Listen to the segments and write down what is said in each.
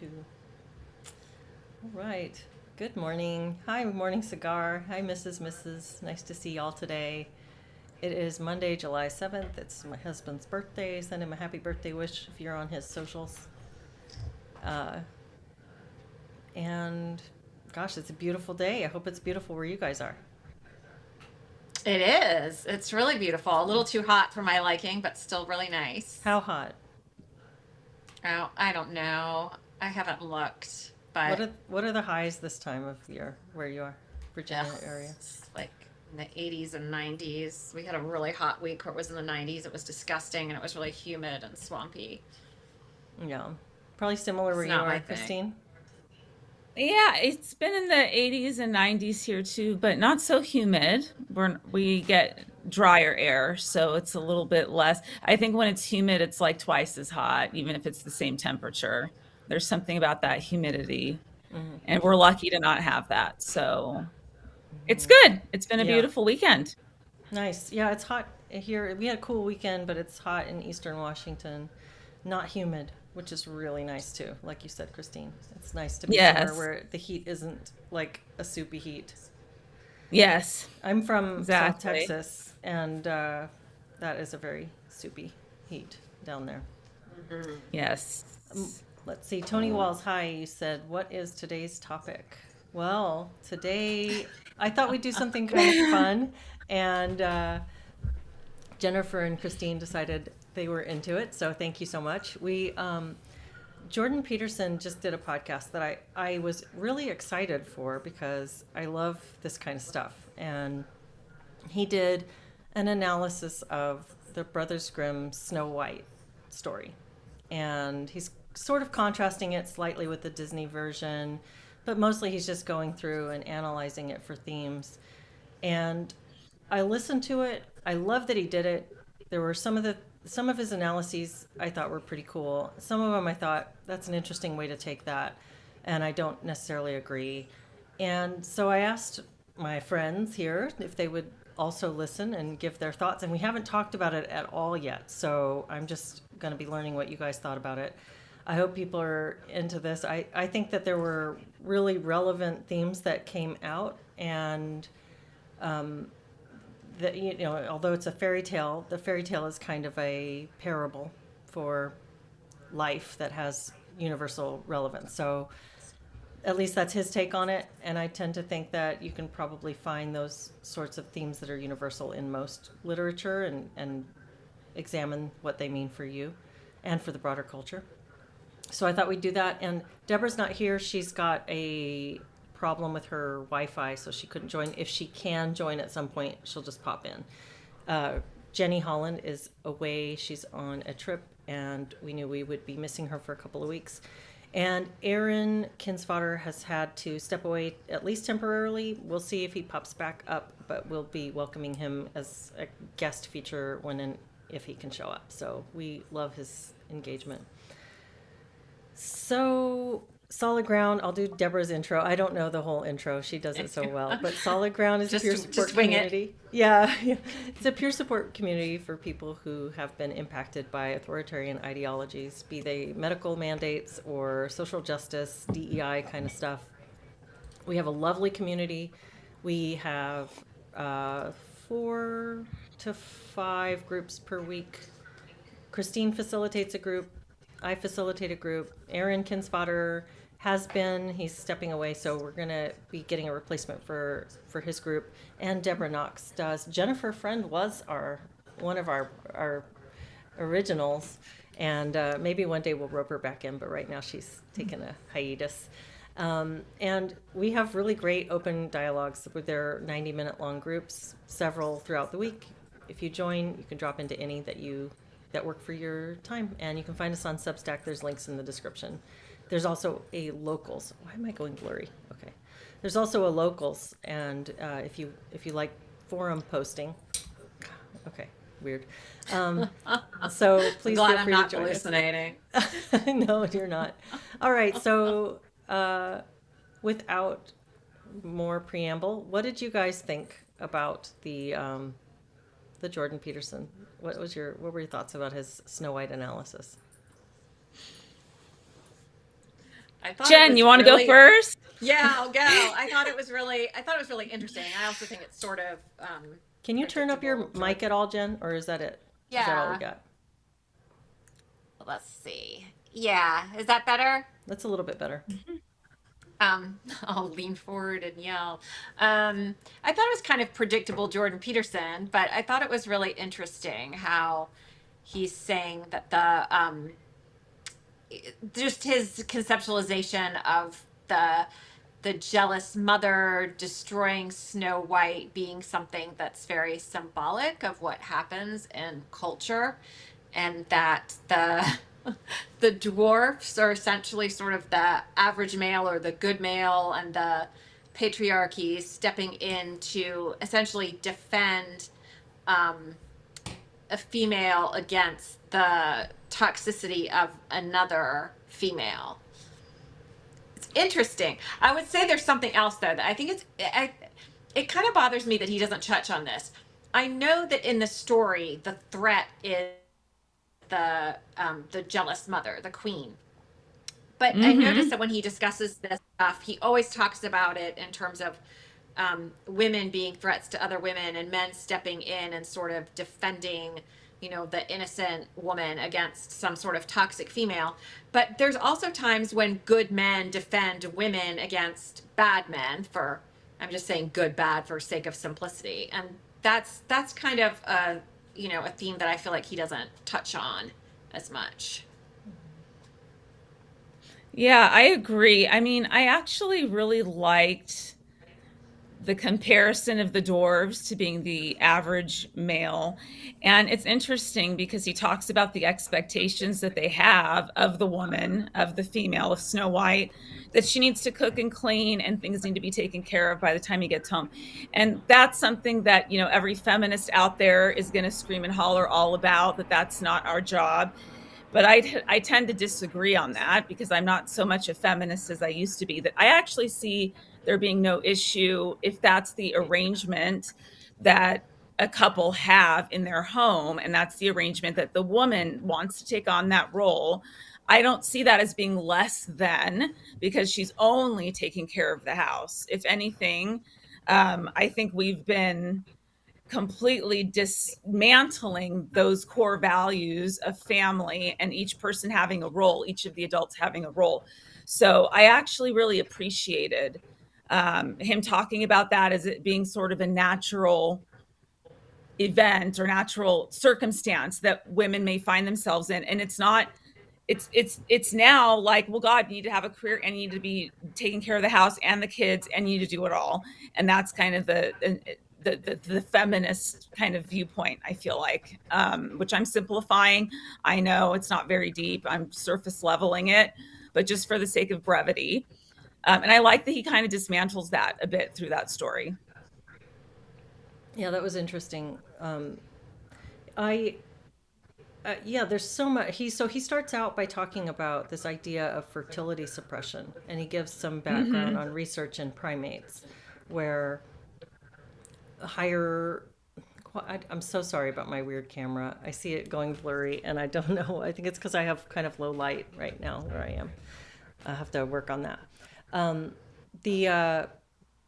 do. All right. Good morning. Hi, Morning Cigar. Hi, Mrs. Nice to see y'all today. It is Monday, July 7th. It's my husband's birthday. Send him a happy birthday wish if you're on his socials. Uh, and gosh, it's a beautiful day. I hope it's beautiful where you guys are. It is. It's really beautiful. A little too hot for my liking, but still really nice. How hot? Oh, I don't know. I haven't looked, What but are what are the highs this time of year where you are, ugh, Virginia area? it's like in the 80s and 90s. We had a really hot week where it was in the 90s. It was disgusting and it was really humid and swampy. Yeah, probably similar where It's you not my are, thing. Christine. Yeah, it's been in the 80s and 90s here too, but not so humid. We get drier air, so it's a little bit less. I think when it's humid, it's like twice as hot, even if it's the same temperature. There's something about that humidity, and we're lucky to not have that. So it's good. It's been a Yeah, beautiful weekend. nice. Yeah, it's hot here. We had a cool weekend, but it's hot in Eastern Washington. Not humid, which is really nice too. Like you said, Christine, it's nice to be somewhere Yes. where the heat isn't like a soupy heat. Yes, I'm from South exactly. Texas, and that is a very soupy heat down there. Mhm. Yes. Let's see. Tony Walls, hi. You said, what is today's topic? Well, today I thought we'd do something kind of fun, and Jennifer and Christine decided they were into it. So thank you so much. Jordan Peterson just did a podcast that I was really excited for because I love this kind of stuff. And he did an analysis of the Brothers Grimm Snow White story. And he's sort of contrasting it slightly with the Disney version, but mostly he's just going through and analyzing it for themes. And I listened to it. I love that he did it. There were some of his analyses I thought were pretty cool. Some of them I thought that's an interesting way to take that, and I don't necessarily agree. And so I asked my friends here if they would also listen and give their thoughts, and we haven't talked about it at all yet. So I'm just going to be learning what you guys thought about it. I hope people are into this. I think that there were really relevant themes that came out, and that although it's a fairy tale, the fairy tale is kind of a parable for life that has universal relevance. So at least that's his take on it, and I tend to think that you can probably find those sorts of themes that are universal in most literature, and examine what they mean for you and for the broader culture. So I thought we'd do that. And Deborah's not here. She's got a problem with her Wi-Fi, so she couldn't join. If she can join at some point, she'll just pop in. Uh, Jenny Holland is away. She's on a trip, and we knew we would be missing her for a couple of weeks. And Aaron Kinsfater has had to step away at least temporarily. We'll see if he pops back up, but we'll be welcoming him as a guest feature when and if he can show up. So we love his engagement. So, Solid Ground, I'll do Deborah's intro. I don't know the whole intro. She does it so well. But Solid Ground is a peer support Just wing it. community. Yeah, yeah. It's a peer support community for people who have been impacted by authoritarian ideologies, be they medical mandates or social justice, DEI kind of stuff. We have a lovely community. We have 4 to 5 groups per week. Christine facilitates a group. I facilitate a group. Aaron Kinsfater has been. He's stepping away, so we're gonna be getting a replacement for his group. And Deborah Knox does. Jennifer Friend was our one of our originals, and maybe one day we'll rope her back in. But right now she's taking a hiatus. And we have really great open dialogues with their 90-minute long groups, several throughout the week. If you join, you can drop into any that work for your time, and you can find us on Substack. There's links in the description. There's also a locals. Why am I going blurry? Okay. There's also a locals, and if you like forum posting, okay, weird. Um, so I'm please glad feel I'm free to not join us. hallucinating. No, you're not. All right. So without more preamble, what did you guys think about the Jordan Peterson? What were your thoughts about his Snow White analysis? I thought it Jen, was you want to go really, first? yeah, I'll go. I thought it was really interesting. I also think it's sort of Can you turn up your predictable, George. mic at all, Jen? Or is that it? Is that all we Yeah. got? Let's see. Yeah, is that better? That's a little bit better. I'll lean forward and yell. I thought it was kind of predictable, Jordan Peterson, but I thought it was really interesting how he's saying that just his conceptualization of the jealous mother destroying Snow White being something that's very symbolic of what happens in culture, and that the dwarfs are essentially sort of the average male or the good male, and the patriarchy stepping in to essentially defend um, a female against the toxicity of another female. It's interesting. I would say there's something else though that I think it kind of bothers me that he doesn't touch on this. I know that in the story the threat is the jealous mother, the queen. But I noticed Mm-hmm. that when he discusses this stuff, he always talks about it in terms of women being threats to other women and men stepping in and sort of defending, the innocent woman against some sort of toxic female. But there's also times when good men defend women against bad men for, I'm just saying good, bad for sake of simplicity. And that's kind of a theme that I feel like he doesn't touch on as much. Yeah, I agree. I mean, I actually really liked the comparison of the dwarves to being the average male. And it's interesting because he talks about the expectations that they have of the woman, of the female, of Snow White, that she needs to cook and clean and things need to be taken care of by the time he gets home. And that's something that, every feminist out there is going to scream and holler all about, that that's not our job. But I tend to disagree on that because I'm not so much a feminist as I used to be. That I actually see there being no issue if that's the arrangement that a couple have in their home, and that's the arrangement that the woman wants to take on that role. I don't see that as being less than because she's only taking care of the house. If anything, I think we've been completely dismantling those core values of family and each person having a role, each of the adults having a role. So I actually really appreciated him talking about that as it being sort of a natural event or natural circumstance that women may find themselves in. And it's not, it's now like, well, God, you need to have a career and you need to be taking care of the house and the kids and you need to do it all. And that's kind of the feminist kind of viewpoint, I feel like, which I'm simplifying. I know it's not very deep. I'm surface leveling it, but just for the sake of brevity. And I like that he kind of dismantles that a bit through that story. Yeah, that was interesting. I yeah, there's so much. He starts out by talking about this idea of fertility suppression, and he gives some background Mm-hmm. on research in primates, where higher. I'm so sorry about my weird camera. I see it going blurry, and I don't know. I think it's because I have kind of low light right now where I am. I have to work on that. The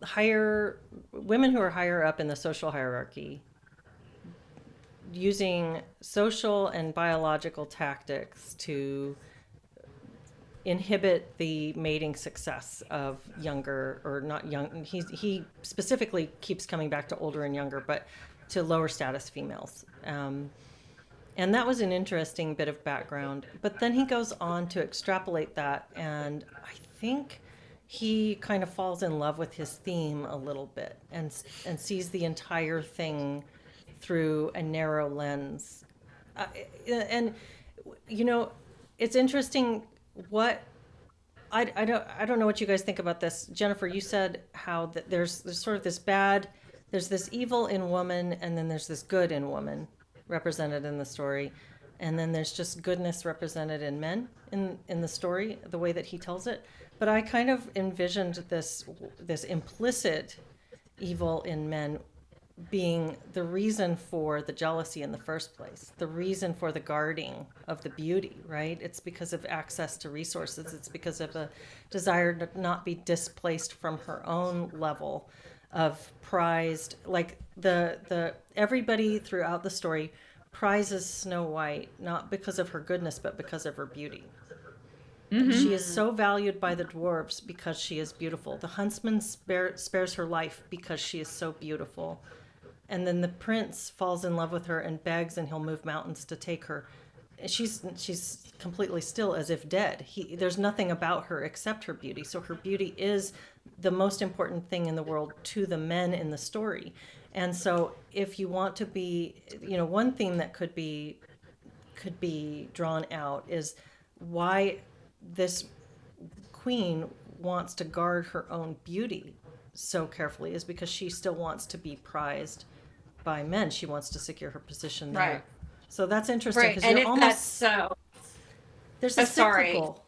higher women who are higher up in the social hierarchy using social and biological tactics to inhibit the mating success of younger or not young. He specifically keeps coming back to older and younger, but to lower status females. And that was an interesting bit of background. But then he goes on to extrapolate that, and I think he kind of falls in love with his theme a little bit and sees the entire thing through a narrow lens. Uh, and you know, it's interesting what I don't know what you guys think about this. Jennifer, you said how that there's sort of this bad, there's this evil in woman, and then there's this good in woman represented in the story, and then there's just goodness represented in men in the story, the way that he tells it. But I kind of envisioned this implicit evil in men being the reason for the jealousy in the first place, the reason for the guarding of the beauty, right? It's because of access to resources. It's because of a desire to not be displaced from her own level of prized, like the everybody throughout the story prizes Snow White not because of her goodness but because of her beauty. Hmm. She is so valued by the dwarves because she is beautiful. The huntsman spares her life because she is so beautiful. And then the prince falls in love with her and begs, and he'll move mountains to take her. She's completely still as if dead. There's nothing about her except her beauty. So her beauty is the most important thing in the world to the men in the story. And so if you want to be, one theme that could be drawn out is why this queen wants to guard her own beauty so carefully is because she still wants to be prized by men. She wants to secure her position Right. there. So that's interesting Right. because And you're if that's almost so, there's a oh, sorry. cyclical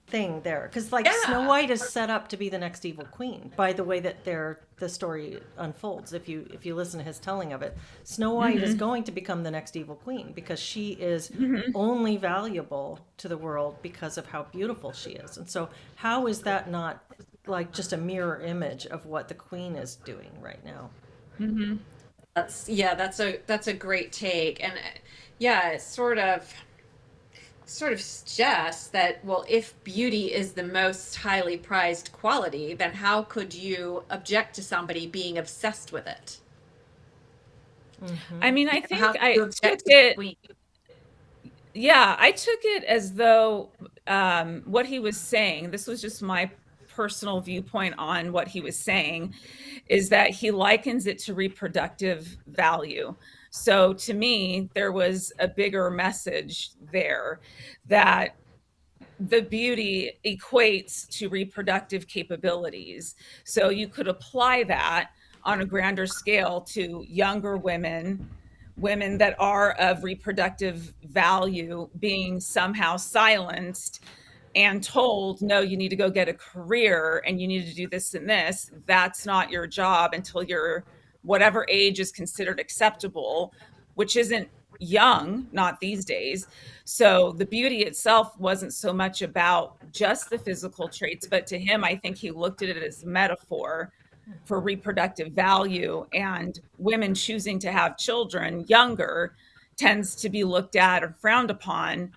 thing there because like Snow Yeah. White is set up to be the next evil queen by the way that the story unfolds. If you listen to his telling of it, Snow White is Hmm. going to become the next evil queen because she is Hmm. only valuable to the world because of how beautiful she is. And so how is that not like just a mirror image of what the queen is doing right now? Hmm. That's a great take. And yeah, it sort of suggests that, well, if beauty is the most highly prized quality, then how could you object to somebody being obsessed with it? I mean, I How think could you I took object to the it, queen? yeah, I took it as though what he was saying, this was just my personal viewpoint on what he was saying, is that he likens it to reproductive value. So to me, there was a bigger message there that the beauty equates to reproductive capabilities. So you could apply that on a grander scale to younger women, women that are of reproductive value being somehow silenced and told, no, you need to go get a career and you need to do this and this. That's not your job until you're whatever age is considered acceptable, which isn't young, not these days. So the beauty itself wasn't so much about just the physical traits, but to him, I think he looked at it as a metaphor for reproductive value, and women choosing to have children younger tends to be looked at or frowned upon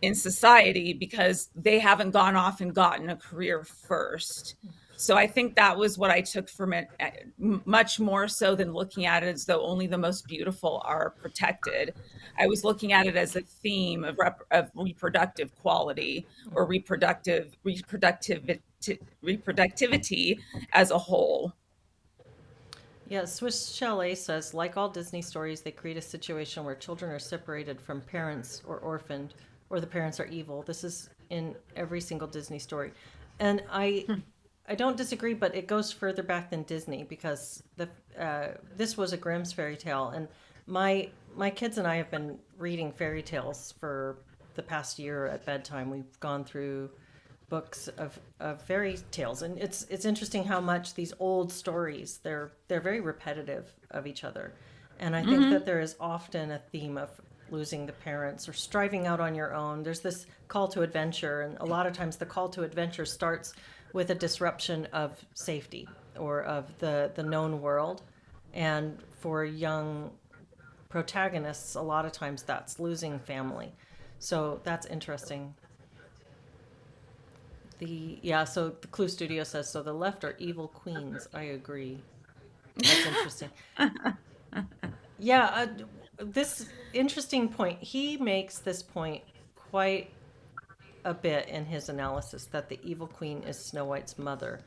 in society because they haven't gone off and gotten a career first. So I think that was what I took from it, much more so than looking at it as though only the most beautiful are protected. I was looking at it as a theme of reproductive quality or reproductivity as a whole. Yeah, Swiss Chalet says, like all Disney stories, they create a situation where children are separated from parents or orphaned, or the parents are evil. This is in every single Disney story. And I don't disagree, but it goes further back than Disney because this was a Grimm's fairy tale, and my kids and I have been reading fairy tales for the past year at bedtime. We've gone through books of fairy tales, and it's interesting how much these old stories they're very repetitive of each other, and I think that Hmm. there is often a theme of losing the parents or striving out on your own. There's this call to adventure, and a lot of times the call to adventure starts with a disruption of safety or of the known world, and for young protagonists, a lot of times that's losing family. So that's interesting. So the Clue Studio says so. The left are evil queens. I agree. That's interesting. Yeah, this interesting point. He makes this point quite a bit in his analysis that the evil queen is Snow White's mother,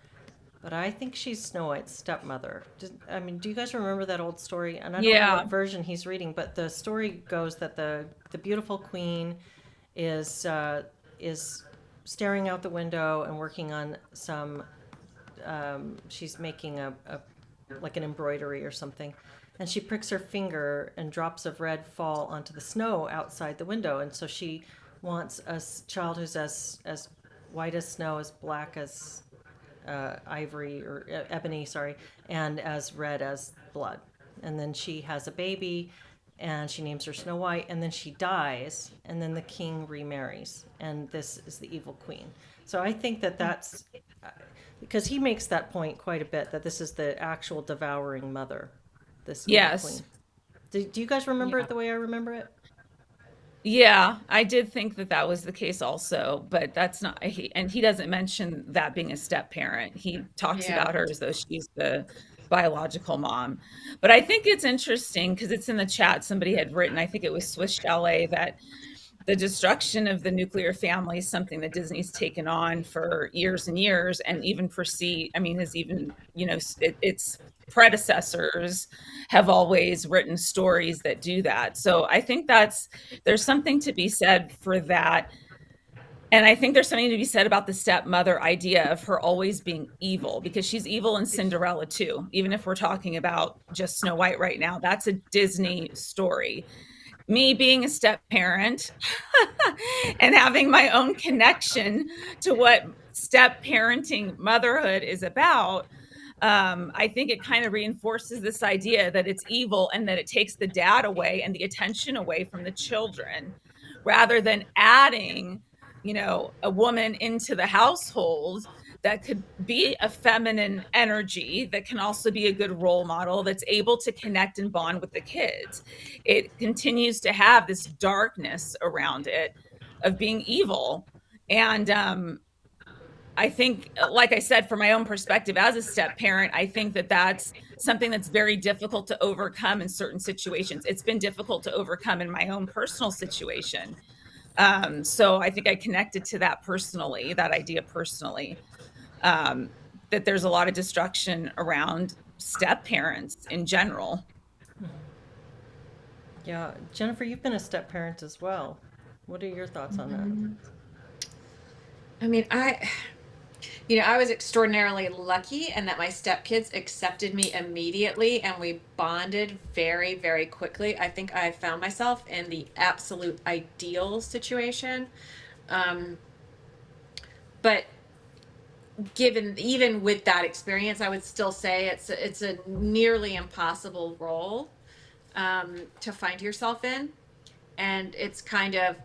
but I think she's Snow White's stepmother. I mean, do you guys remember that old story? And I don't know what Yeah. version he's reading, but the story goes that the beautiful queen is staring out the window and working on some. She's making a like an embroidery or something, and she pricks her finger and drops of red fall onto the snow outside the window, and so she wants a child who's as white as snow, as black as ivory or ebony, sorry, and as red as blood. and then she has a baby, and she names her Snow White, and then she dies, and then the king remarries, and this is the evil queen. So I think that that's because he makes that point quite a bit, that this is the actual devouring mother, this evil Yes. queen. Do you guys remember Yeah. it the way I remember it? Yeah, I did think that that was the case also, but that's not and he doesn't mention that being a step parent. He talks Yeah. about her as though she's the biological mom. But I think it's interesting because it's in the chat. Somebody had written, I think it was Swiss Chalet, that the destruction of the nuclear family is something that Disney's taken on for years and years, and even proceed. I mean, has even its predecessors have always written stories that do that. So I think there's something to be said for that. And I think there's something to be said about the stepmother idea of her always being evil, because she's evil in Cinderella too. Even if we're talking about just Snow White right now, that's a Disney story. Me being a step parent and having my own connection to what step parenting motherhood is about, I think it kind of reinforces this idea that it's evil and that it takes the dad away and the attention away from the children, rather than adding, a woman into the household that could be a feminine energy, that can also be a good role model, that's able to connect and bond with the kids. It continues to have this darkness around it of being evil. And I think, like I said, from my own perspective as a step parent, I think that that's something that's very difficult to overcome in certain situations. It's been difficult to overcome in my own personal situation. So I think I connected to that personally, that idea personally, um, that there's a lot of destruction around step parents in general. Yeah, Jennifer, you've been a step parent as well. What are your thoughts on that? Mhm. I mean, I was extraordinarily lucky in that my stepkids accepted me immediately and we bonded very, very quickly. I think I found myself in the absolute ideal situation. Um, but given even with that experience, I would still say it's a nearly impossible role to find yourself in. And it's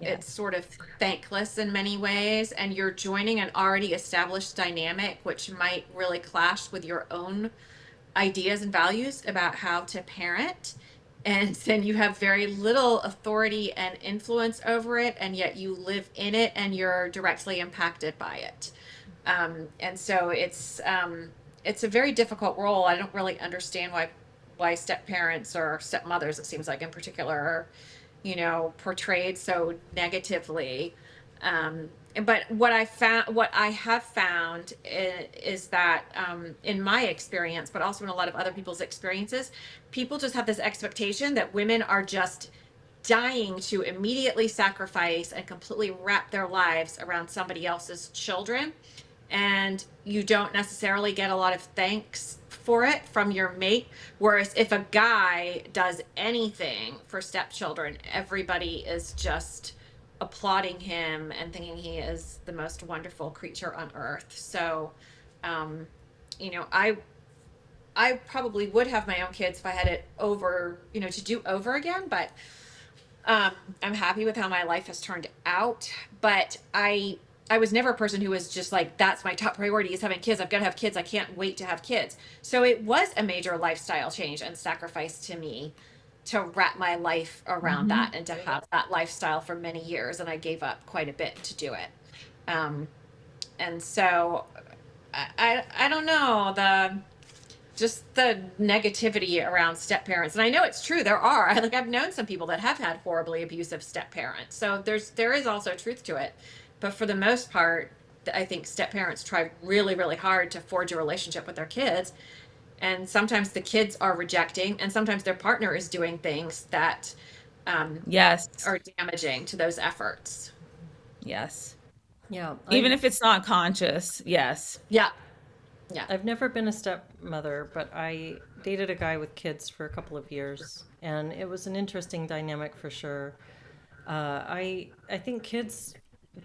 Yes. sort of thankless in many ways, and you're joining an already established dynamic which might really clash with your own ideas and values about how to parent, and then you have very little authority and influence over it, and yet you live in it and you're directly impacted by it. And so it's a very difficult role. I don't really understand why step parents or stepmothers, it seems like in particular, are portrayed so negatively. Um, but what I have found is that in my experience, but also in a lot of other people's experiences, people just have this expectation that women are just dying to immediately sacrifice and completely wrap their lives around somebody else's children, and you don't necessarily get a lot of thanks for it from your mate. Whereas if a guy does anything for stepchildren, everybody is just applauding him and thinking he is the most wonderful creature on earth. So, um, I probably would have my own kids if I had it over, to do over again, but um, I'm happy with how my life has turned out, but I was never a person who was just like, that's my top priority is having kids. I've got to have kids. I can't wait to have kids. So it was a major lifestyle change and sacrifice to me to wrap my life around Mm-hmm. that and to have that lifestyle for many years. And I gave up quite a bit to do it. Um, and so I don't know, the negativity around step parents. And I know it's true. There are, I've known some people that have had horribly abusive step parents. So there is also truth to it. But for the most part, I think step parents try really, really hard to forge a relationship with their kids. And sometimes the kids are rejecting, and sometimes their partner is doing things that Yes. are damaging to those efforts. Yes. Yeah, Even if it's not conscious. Yes. Yeah. Yeah. I've never been a stepmother, but I dated a guy with kids for a couple of years, and it was an interesting dynamic for sure. I think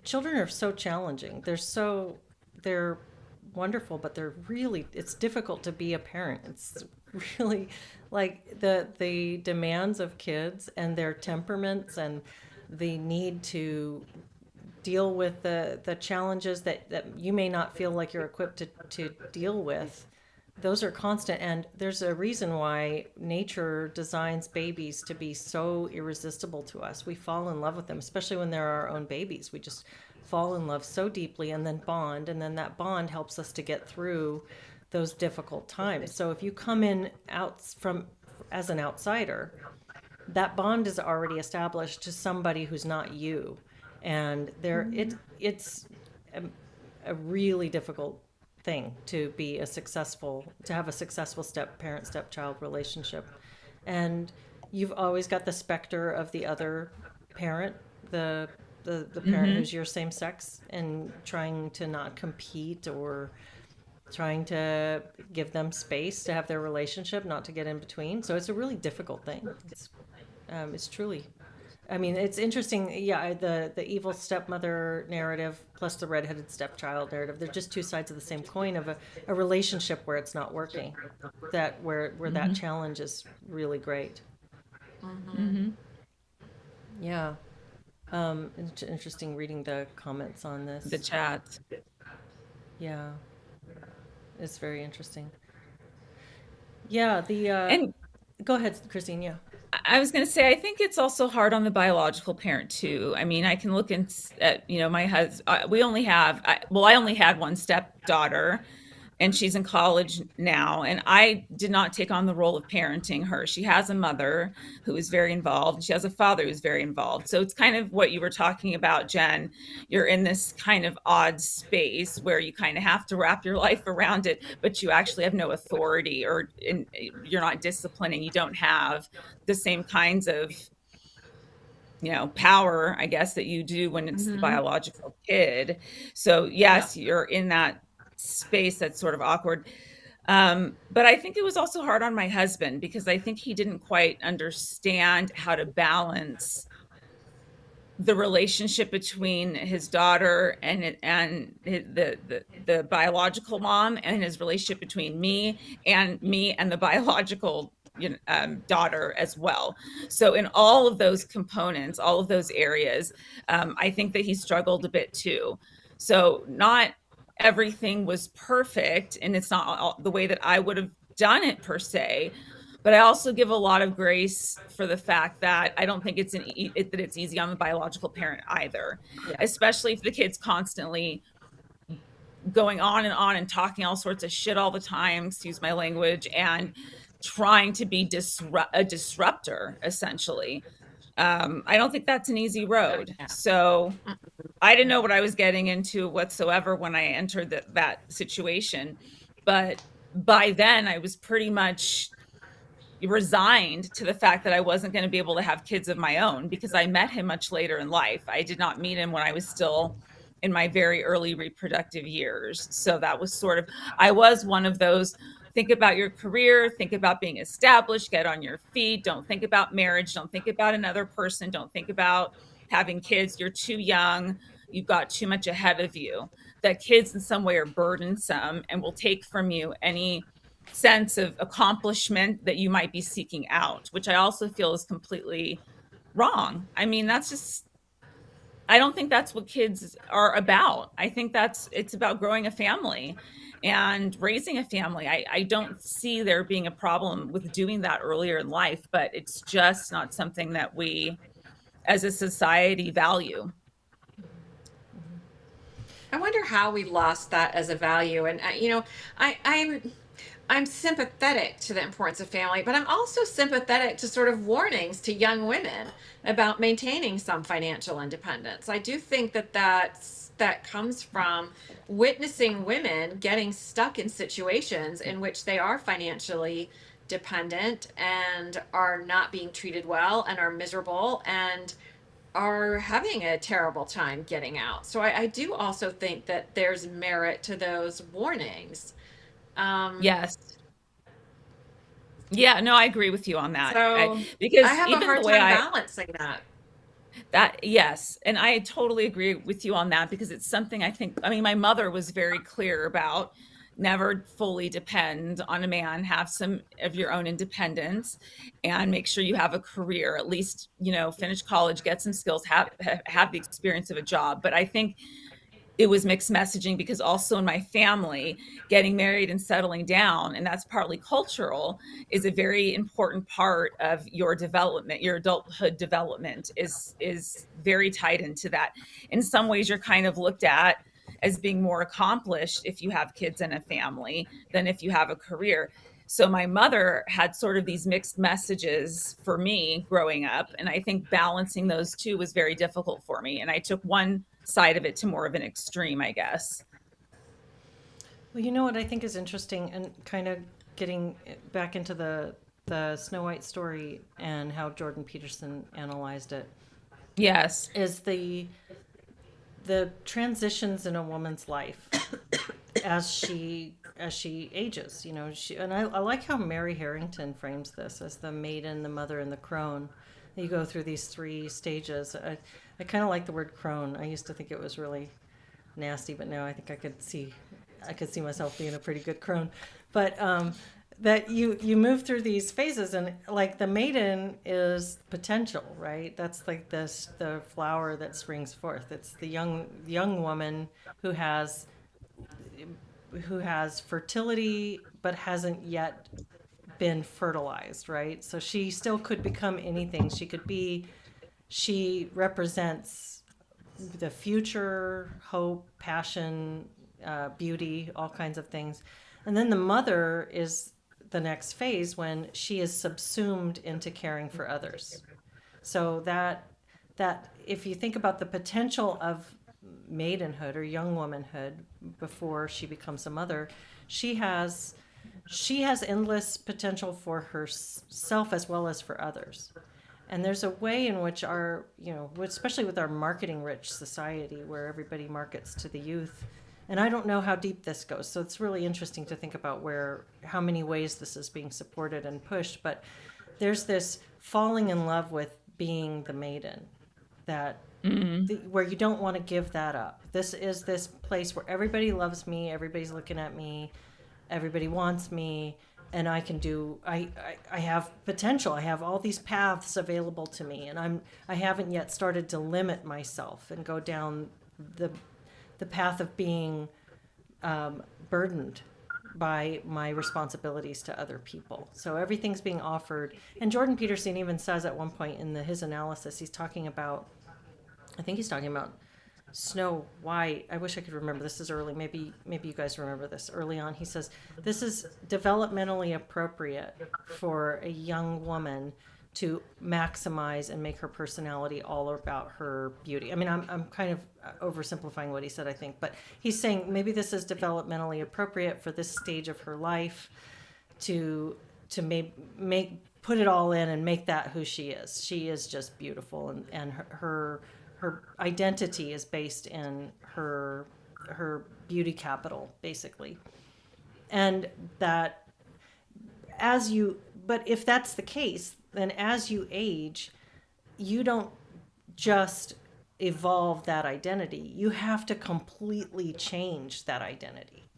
children are so challenging. They're wonderful, but they're really, it's difficult to be a parent. It's really like the demands of kids and their temperaments and the need to deal with the challenges that you may not feel like you're equipped to deal with. Those are constant, and there's a reason why nature designs babies to be so irresistible to us. We fall in love with them, especially when they're our own babies. We just fall in love so deeply and then bond, and then that bond helps us to get through those difficult times. So if you come in out from as an outsider, that bond is already established to somebody who's not you, and it's a, a really difficult thing to be a successful to have a successful step parent stepchild relationship. And you've always got the specter of the other parent, the parent Hmm. who's your same sex, and trying to not compete or trying to give them space to have their relationship, not to get in between. So it's a really difficult thing. It's truly, I mean, it's interesting. Yeah, the evil stepmother narrative plus the redheaded stepchild narrative. They're just two sides of the same coin of a relationship where it's not working. That where that Hmm. challenge is really great. Mm-hmm. Hmm. Yeah. Interesting reading the comments on The this. chat. Yeah, it's very interesting. Yeah. The And go ahead, Christine. Yeah. I was going to say, I think it's also hard on the biological parent too. I mean, I can look at, my husband, we only have, well, I only had one stepdaughter, and she's in college now. And I did not take on the role of parenting her. She has a mother who is very involved, and she has a father who's very involved. So it's kind of what you were talking about, Jen. You're in this kind of odd space where you kind of have to wrap your life around it, but you actually have no authority, or you're not disciplining. You don't have the same kinds of power, I guess, that you do when it's the Mm-hmm. biological kid. So Yep. yes, you're in that space that's sort of awkward. But I think it was also hard on my husband because I think he didn't quite understand how to balance the relationship between his daughter and the biological mom, and his relationship between me and the biological daughter as well. So in all of those components, all of those areas, I think that he struggled a bit too. So not everything was perfect, and it's not the way that I would have done it per se, but I also give a lot of grace for the fact that I don't think that it's easy on the biological parent either, Yeah. especially if the kid's constantly going on and talking all sorts of shit all the time, excuse my language, and trying to be a disruptor essentially. I don't think that's an easy Oh, road. yeah. So I didn't know what I was getting into whatsoever when I entered that situation. But by then, I was pretty much resigned to the fact that I wasn't going to be able to have kids of my own because I met him much later in life. I did not meet him when I was still in my very early reproductive years. So that was sort of, I was one of those, think about your career, think about being established, get on your feet, don't think about marriage, don't think about another person, don't think about having kids. You're too young, you've got too much ahead of you. That kids in some way are burdensome and will take from you any sense of accomplishment that you might be seeking out, which I also feel is completely wrong. I mean, that's just, I don't think that's what kids are about. I think it's about growing a family and raising a family. I don't see there being a problem with doing that earlier in life, but it's just not something that we as a society value. I wonder how we lost that as a value. And I'm sympathetic to the importance of family, but I'm also sympathetic to sort of warnings to young women about maintaining some financial independence. I do think that comes from witnessing women getting stuck in situations in which they are financially dependent and are not being treated well and are miserable and are having a terrible time getting out. So I do also think that there's merit to those warnings. Um, Yes. Yeah, no, I agree with you on that. so I Because have a even the hard way time I balancing that. That, yes, and I totally agree with you on that because it's something I think, I mean, my mother was very clear about never fully depend on a man, have some of your own independence and make sure you have a career, at least, finish college, get some skills, have the experience of a job. But I think it was mixed messaging because also in my family, getting married and settling down, and that's partly cultural, is a very important part of your development. Your adulthood development is very tied into that. In some ways, you're kind of looked at as being more accomplished if you have kids and a family than if you have a career. So my mother had sort of these mixed messages for me growing up, and I think balancing those two was very difficult for me, and I took one side of it to more of an extreme, I guess. Well, you know what I think is interesting, and kind of getting back into the Snow White story and how Jordan Peterson analyzed it, Yes. is the transitions in a woman's life as she ages. And I like how Mary Harrington frames this as the maiden, the mother, and the crone. You go through these three stages. I kind of like the word crone. I used to think it was really nasty, but now I think I could see myself being a pretty good crone. But that you move through these phases, and like the maiden is potential, right? That's like the flower that springs forth. It's the young woman who has fertility but hasn't yet been fertilized, right? So she still could become anything. She represents the future, hope, passion, beauty, all kinds of things. And then the mother is the next phase when she is subsumed into caring for others. So that if you think about the potential of maidenhood or young womanhood before she becomes a mother, she has endless potential for herself as well as for others. And there's a way in which especially with our marketing rich society where everybody markets to the youth, and I don't know how deep this goes, so it's really interesting to think about how many ways this is being supported and pushed. But there's this falling in love with being the maiden, that where you don't want to give that up. This is this place where everybody loves me, everybody's looking at me, everybody wants me, and I have potential. I have all these paths available to me, and I haven't yet started to limit myself and go down the path of being burdened by my responsibilities to other people. So everything's being offered. And Jordan Peterson even says at one point in his analysis, I think he's talking about Snow White. I wish I could remember. This is early. Maybe you guys remember this. Early on, he says this is developmentally appropriate for a young woman to maximize and make her personality all about her beauty. I mean, I'm kind of oversimplifying what he said, I think, but he's saying maybe this is developmentally appropriate for this stage of her life to put it all in and make that who she is. She is just beautiful, and her identity is based in her beauty capital, basically. And that but if that's the case, then as you age, you don't just evolve that identity. You have to completely change that identity.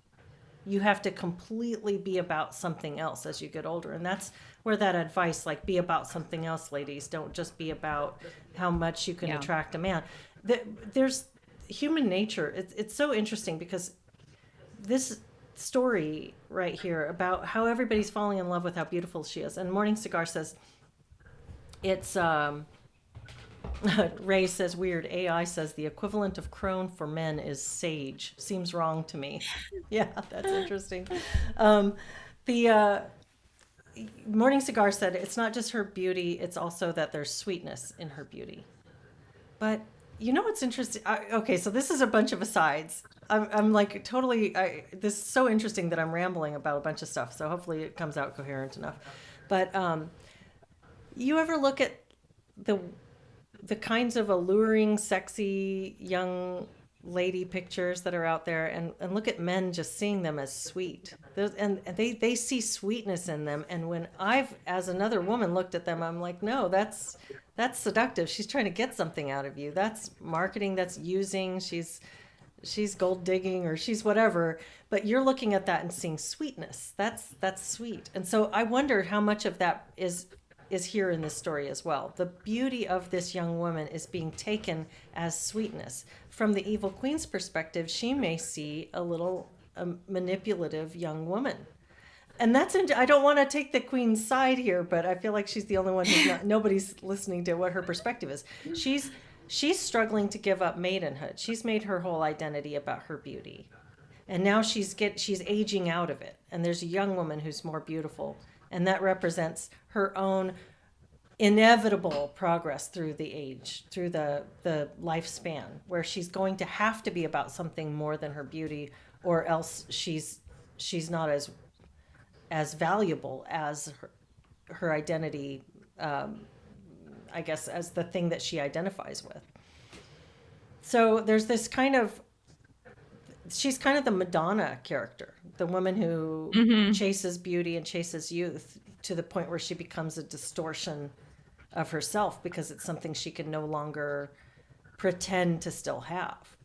You have to completely be about something else as you get older. And that's where that advice, like, be about something else, ladies. Don't just be about how much you can attract a man. There's human nature. It's so interesting because this story right here about how everybody's falling in love with how beautiful she is. And Morning Cigar says, it's, Ray says, weird. AI says the equivalent of crone for men is sage. Seems wrong to me. Yeah, that's interesting. The Morning Cigar said it's not just her beauty, it's also that there's sweetness in her beauty. But you know what's interesting? Okay, so this is a bunch of asides. I'm like totally, this is so interesting that I'm rambling about a bunch of stuff. So hopefully it comes out coherent enough. But you ever look at the kinds of alluring, sexy young lady pictures that are out there, and look at men just seeing them as sweet. And they see sweetness in them. And when I've, as another woman, looked at them, I'm like, no, that's That's seductive. She's trying to get something out of you. That's marketing, that's using. She's gold digging or she's whatever, but you're looking at that and seeing sweetness. That's sweet. And so I wondered how much of that is here in this story as well. The beauty of this young woman is being taken as sweetness. From the evil queen's perspective, she may see a little manipulative young woman. And I don't want to take the queen's side here, but I feel like she's the only one who's not, nobody's listening to what her perspective is. She's struggling to give up maidenhood. She's made her whole identity about her beauty. And now she's aging out of it. And there's a young woman who's more beautiful, and that represents her own inevitable progress through the age, through the lifespan, where she's going to have to be about something more than her beauty, or else she's not as valuable as her identity, I guess, as the thing that she identifies with. So there's this kind of, she's kind of the Madonna character, the woman who Hmm. chases beauty and chases youth to the point where she becomes a distortion of herself because it's something she can no longer pretend to still have.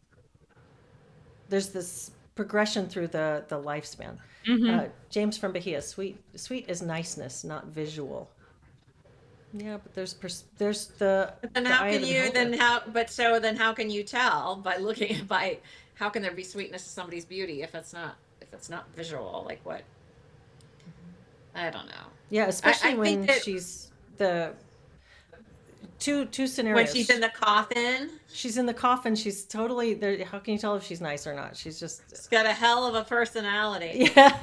There's this progression through the lifespan. Hmm. James from Bahia, sweet is niceness, not visual. Yeah, but there's Then the how eye of can the you beholder. then how but so then how can you tell by looking by how can there be sweetness to somebody's beauty if it's not visual? Like what? I don't know. Yeah, especially I think when that she's the two when she's in scenarios. the coffin, She's in the coffin. She's totally there. How can you tell if she's nice or not? She's just, she's got a hell of a personality. yeah.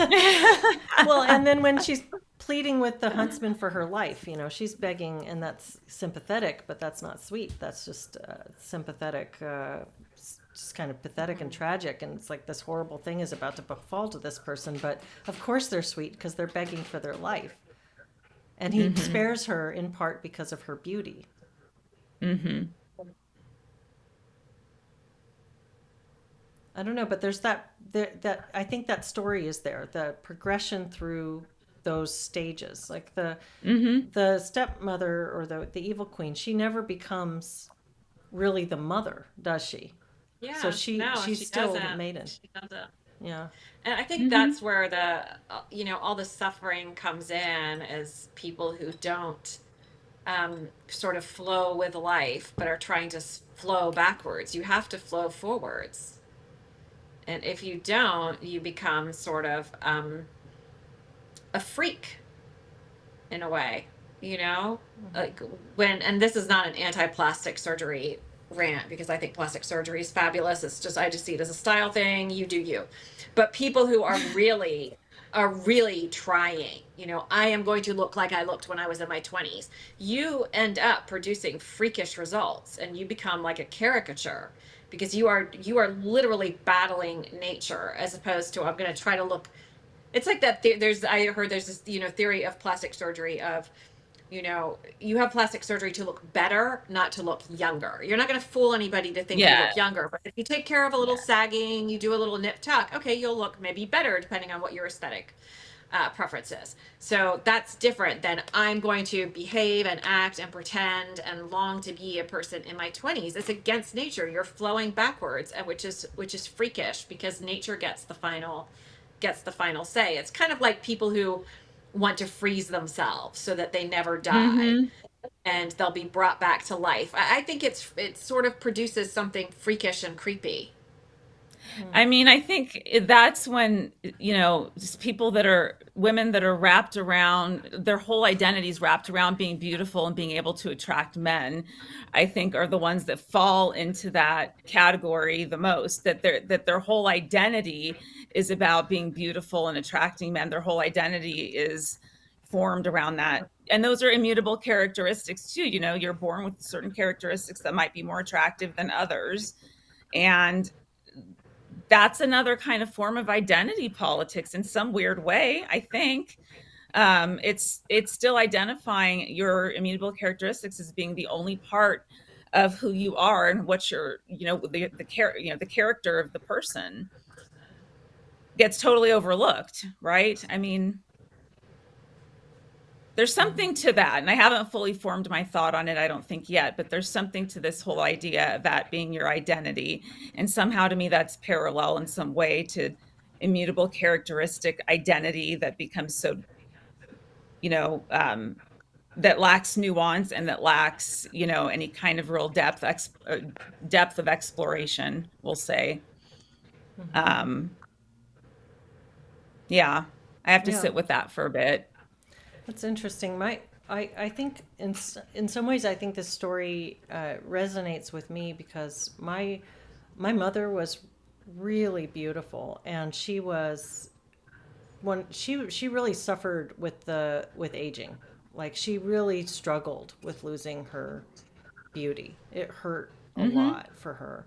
Well, and then when she's pleading with the huntsman for her life, she's begging, and that's sympathetic, but that's not sweet. That's just sympathetic, just kind of pathetic and tragic. And it's like this horrible thing is about to befall to this person, but of course they're sweet because they're begging for their life. And he Hmm. spares her in part because of her beauty. Hmm. I don't know, but there's that I think that story is there, the progression through those stages. Like Hmm. the stepmother or the evil queen, she never becomes really the mother, does she? So Yeah, no, she's she still doesn't. maiden. She doesn't. Yeah. And I think Hmm. that's where the all the suffering comes in is people who don't sort of flow with life, but are trying to flow backwards. You have to flow forwards. And if you don't, you become sort of a freak in a way, you know? Like and this is not an anti-plastic surgery rant because I think plastic surgery is fabulous. It's just, I just see it as a style thing. You do you. But people who are really trying, I am going to look like I looked when I was in my 20s. You end up producing freakish results and you become like a caricature because you are literally battling nature as opposed to I'm going to try to look. It's like that. There's I heard there's this theory of plastic surgery of you have plastic surgery to look better, not to look younger. You're not going to fool anybody to think you Yeah. look younger, but if you take care of a little Yeah. sagging, you do a little nip tuck, okay, you'll look maybe better depending on what your aesthetic preference is. So that's different than I'm going to behave and act and pretend and long to be a person in my 20s. It's against nature. You're flowing backwards, and which is freakish because nature gets the final say. It's kind of like people who want to freeze themselves so that they never die Hmm. and they'll be brought back to life. I think it sort of produces something freakish and creepy. I mean, I think that's when, just people that are women that are wrapped around their whole identities wrapped around being beautiful and being able to attract men, I think are the ones that fall into that category the most, that their whole identity is about being beautiful and attracting men. Their whole identity is formed around that. And those are immutable characteristics too. You're born with certain characteristics that might be more attractive than others. And that's another kind of form of identity politics in some weird way, I think. It's still identifying your immutable characteristics as being the only part of who you are and what your the character of the person gets totally overlooked, right? I mean, There's something to that, and I haven't fully formed my thought on it, I don't think yet, but there's something to this whole idea of that being your identity. And somehow to me, that's parallel in some way to immutable characteristic identity that becomes so, you know, that lacks nuance and that lacks, any kind of real depth of exploration, we'll say. Hmm. Um, yeah, I have to Yeah. sit with that for a bit. That's interesting. I think in some ways I think this story resonates with me because my mother was really beautiful, and she was when she really suffered with aging. Like, she really struggled with losing her beauty. It hurt a Hmm. lot for her.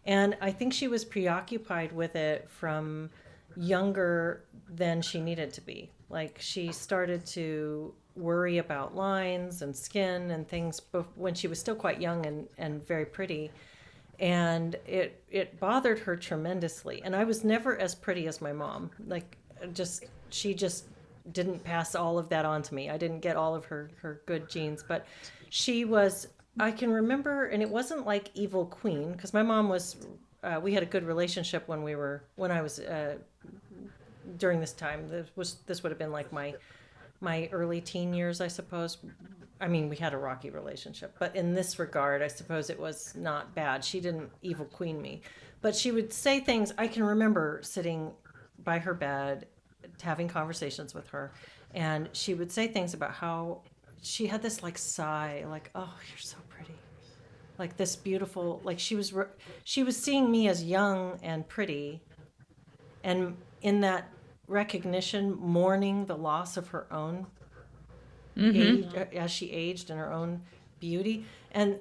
And I think she was preoccupied with it from younger than she needed to be. Like, she started to worry about lines and skin and things when she was still quite young and very pretty. And it bothered her tremendously. And I was never as pretty as my mom. Like, just she just didn't pass all of that on to me. I didn't get all of her good genes, but she was. I can remember, and it wasn't like evil queen, because my mom was. We had a good relationship when I was during this time. This would have been like my early teen years, I suppose. I mean, we had a rocky relationship, but in this regard, I suppose it was not bad. She didn't evil queen me, but she would say things. I can remember sitting by her bed, having conversations with her, and she would say things about how she had this like sigh, like, "Oh, you're so pretty." Like this beautiful, like she was seeing me as young and pretty, and in that recognition, mourning the loss of her own Hmm. age as she aged in her own beauty. And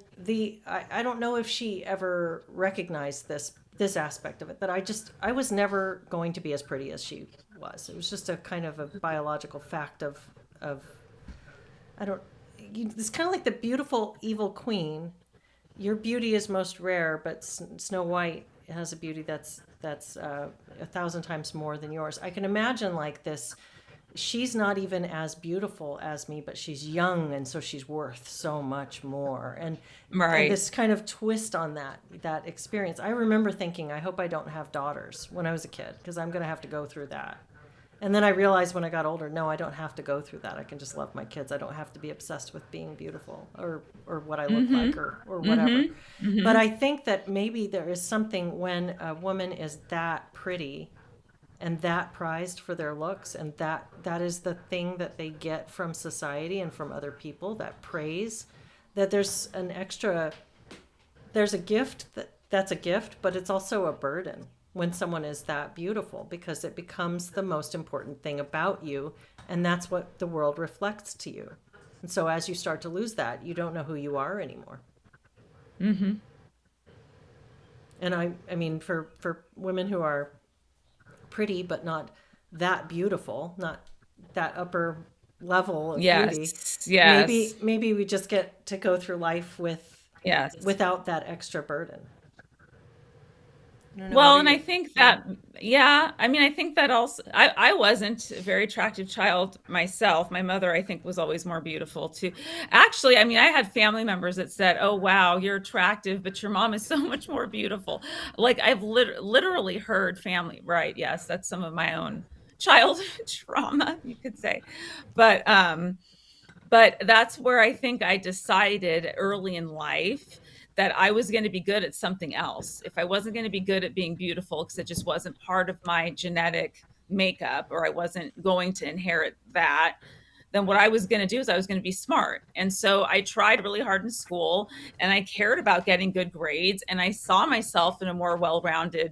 I don't know if she ever recognized this aspect of it, that I was never going to be as pretty as she was. It was just a kind of a biological fact of I don't it's kind of like the beautiful evil queen. Your beauty is most rare, but Snow White has a beauty that's 1,000 times more than yours. I can imagine like this. She's not even as beautiful as me, but she's young, and so she's worth so much more. And Right. this kind of twist on that experience. I remember thinking, I hope I don't have daughters when I was a kid, because I'm going to have to go through that. And then I realized when I got older, no, I don't have to go through that. I can just love my kids. I don't have to be obsessed with being beautiful or what I look Hmm. like or whatever. Hmm. But Hmm. I think that maybe there is something when a woman is that pretty and that prized for their looks, and that is the thing that they get from society and from other people, that praise, that there's a gift that's a gift, but it's also a burden when someone is that beautiful, because it becomes the most important thing about you, and that's what the world reflects to you. And so as you start to lose that, you don't know who you are anymore. Hmm. And I mean, for women who are pretty but not that beautiful, not that upper level of beauty, Yes. Yes. maybe we just get to go through life Yes. without that extra burden. I don't know. What Well, are and I you? think Yeah. that, yeah, I mean, I think that also, I wasn't a very attractive child myself. My mother, I think, was always more beautiful too. Actually, I mean, I had family members that said, "Oh, wow, you're attractive, but your mom is so much more beautiful." Like, I've literally heard family, right? Yes, that's some of my own childhood trauma, you could say. But, but that's where I think I decided early in life that I was going to be good at something else. If I wasn't going to be good at being beautiful because it just wasn't part of my genetic makeup, or I wasn't going to inherit that, then what I was going to do is I was going to be smart. And so I tried really hard in school, and I cared about getting good grades, and I saw myself in a more well-rounded,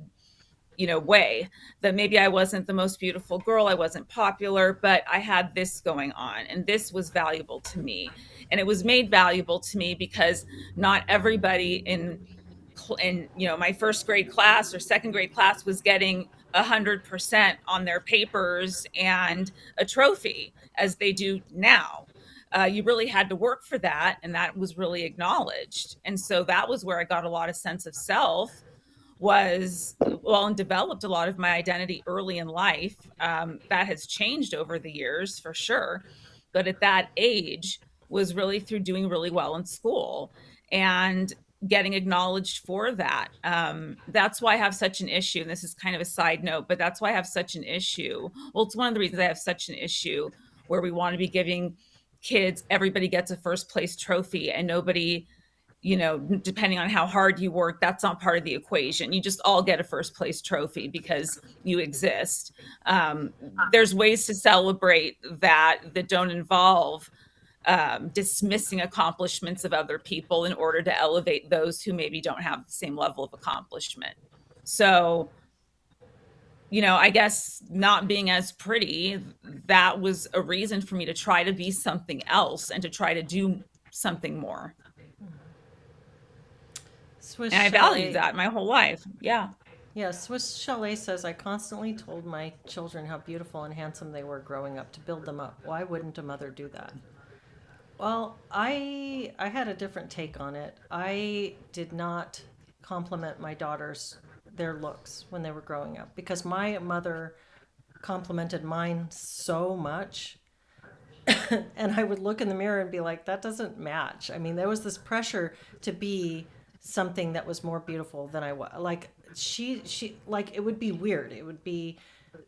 way, that maybe I wasn't the most beautiful girl, I wasn't popular, but I had this going on, and this was valuable to me. And it was made valuable to me because not everybody in my first grade class or second grade class was getting 100% on their papers and a trophy as they do now. You really had to work for that, and that was really acknowledged. And so that was where I got a lot of sense of self, was, well, and developed a lot of my identity early in life. That has changed over the years for sure. but at that age was really through doing really well in school and getting acknowledged for that. That's why I have such an issue. And this is kind of a side note, but that's why I have such an issue. Well, it's one of the reasons I have such an issue where we want to be giving kids, everybody gets a first place trophy and nobody, depending on how hard you work, that's not part of the equation. You just all get a first place trophy because you exist. There's ways to celebrate that don't involve dismissing accomplishments of other people in order to elevate those who maybe don't have the same level of accomplishment. So, I guess not being as pretty, that was a reason for me to try to be something else and to try to do something more. Swiss And I valued Chalet. that my whole life. Yeah. Yeah, Swiss Chalet says, I constantly told my children how beautiful and handsome they were growing up to build them up. Why wouldn't a mother do that? Well, I had a different take on it. I did not compliment my daughters their looks when they were growing up because my mother complimented mine so much. And I would look in the mirror and be like, that doesn't match. I mean, there was this pressure to be something that was more beautiful than I was. Like she like it would be weird. It would be